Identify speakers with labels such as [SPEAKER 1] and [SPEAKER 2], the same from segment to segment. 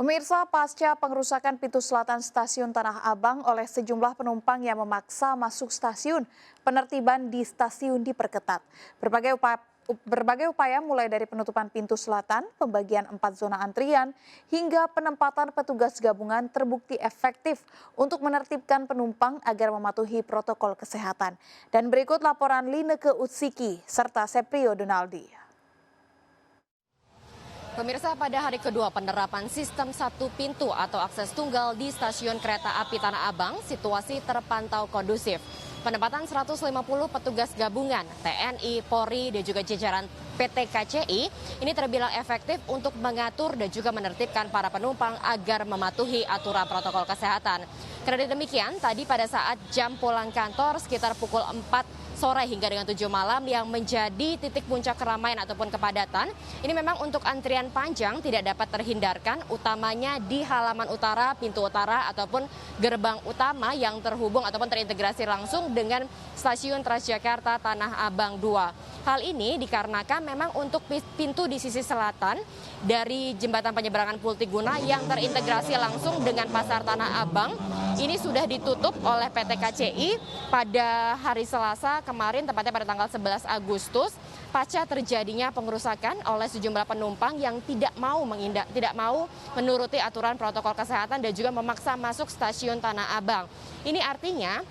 [SPEAKER 1] Pemirsa, pasca pengerusakan pintu selatan stasiun Tanah Abang oleh sejumlah penumpang yang memaksa masuk stasiun, penertiban di stasiun diperketat. Berbagai upaya mulai dari penutupan pintu selatan, pembagian 4 zona antrian, hingga penempatan petugas gabungan terbukti efektif untuk menertibkan penumpang agar mematuhi protokol kesehatan. Dan berikut laporan Lineke Utsiki serta Seprio Donaldi.
[SPEAKER 2] Pemirsa, pada hari kedua penerapan sistem satu pintu atau akses tunggal di stasiun kereta api Tanah Abang, situasi terpantau kondusif. Penempatan 150 petugas gabungan, TNI, Polri, dan juga jajaran PT KCI ini terbilang efektif untuk mengatur dan juga menertibkan para penumpang agar mematuhi aturan protokol kesehatan. Karena demikian, tadi pada saat jam pulang kantor sekitar pukul 4 sore hingga dengan 7 malam yang menjadi titik puncak keramaian ataupun kepadatan. Ini memang untuk antrian panjang tidak dapat terhindarkan, utamanya di halaman utara, pintu utara ataupun gerbang utama yang terhubung ataupun terintegrasi langsung dengan stasiun Transjakarta Tanah Abang 2. Hal ini dikarenakan memang untuk pintu di sisi selatan dari jembatan penyeberangan Pultiguna yang terintegrasi langsung dengan Pasar Tanah Abang ini sudah ditutup oleh PT KCI pada hari Selasa kemarin, tepatnya pada tanggal 11 Agustus, pasca terjadinya pengerusakan oleh sejumlah penumpang yang tidak mau menuruti aturan protokol kesehatan dan juga memaksa masuk stasiun Tanah Abang. Ini artinya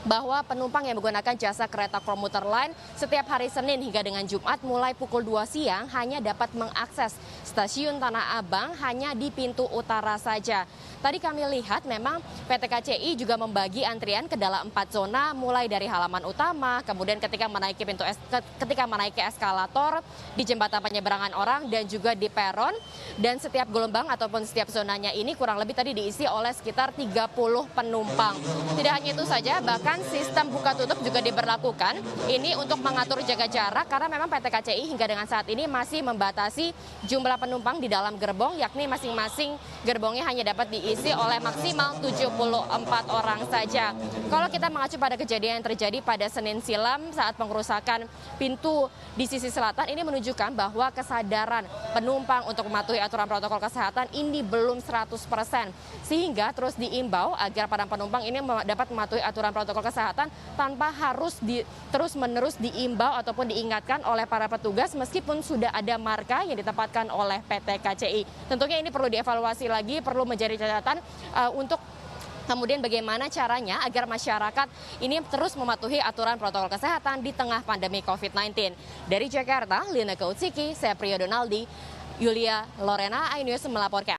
[SPEAKER 2] bahwa penumpang yang menggunakan jasa kereta komuter lain setiap hari Senin hingga dengan Jumat mulai pukul 2 siang hanya dapat mengakses stasiun Tanah Abang hanya di pintu utara saja. Tadi kami lihat memang PT KCI juga membagi antrian ke dalam 4 zona mulai dari halaman utama, kemudian ketika menaiki eskalator di jembatan penyeberangan orang dan juga di peron, dan setiap gelombang ataupun setiap zonanya ini kurang lebih tadi diisi oleh sekitar 30 penumpang. Tidak hanya itu saja, bahkan sistem buka tutup juga diberlakukan ini untuk mengatur jaga jarak karena memang PT KCI hingga dengan saat ini masih membatasi jumlah penumpang di dalam gerbong, yakni masing-masing gerbongnya hanya dapat diisi oleh maksimal 74 orang saja. Kalau kita mengacu pada kejadian yang terjadi pada Senin silam saat pengerusakan pintu di sisi selatan, ini menunjukkan bahwa kesadaran penumpang untuk mematuhi aturan protokol kesehatan ini belum 100%. Sehingga terus diimbau agar para penumpang ini dapat mematuhi aturan protokol kesehatan tanpa harus terus-menerus diimbau ataupun diingatkan oleh para petugas meskipun sudah ada marka yang ditempatkan oleh PT KCI. Tentunya ini perlu dievaluasi lagi, perlu menjadi catatan untuk kemudian bagaimana caranya agar masyarakat ini terus mematuhi aturan protokol kesehatan di tengah pandemi COVID-19. Dari Jakarta, Lineke Utsiki, Seprio Donaldi, Yulia Lorena, iNews melaporkan.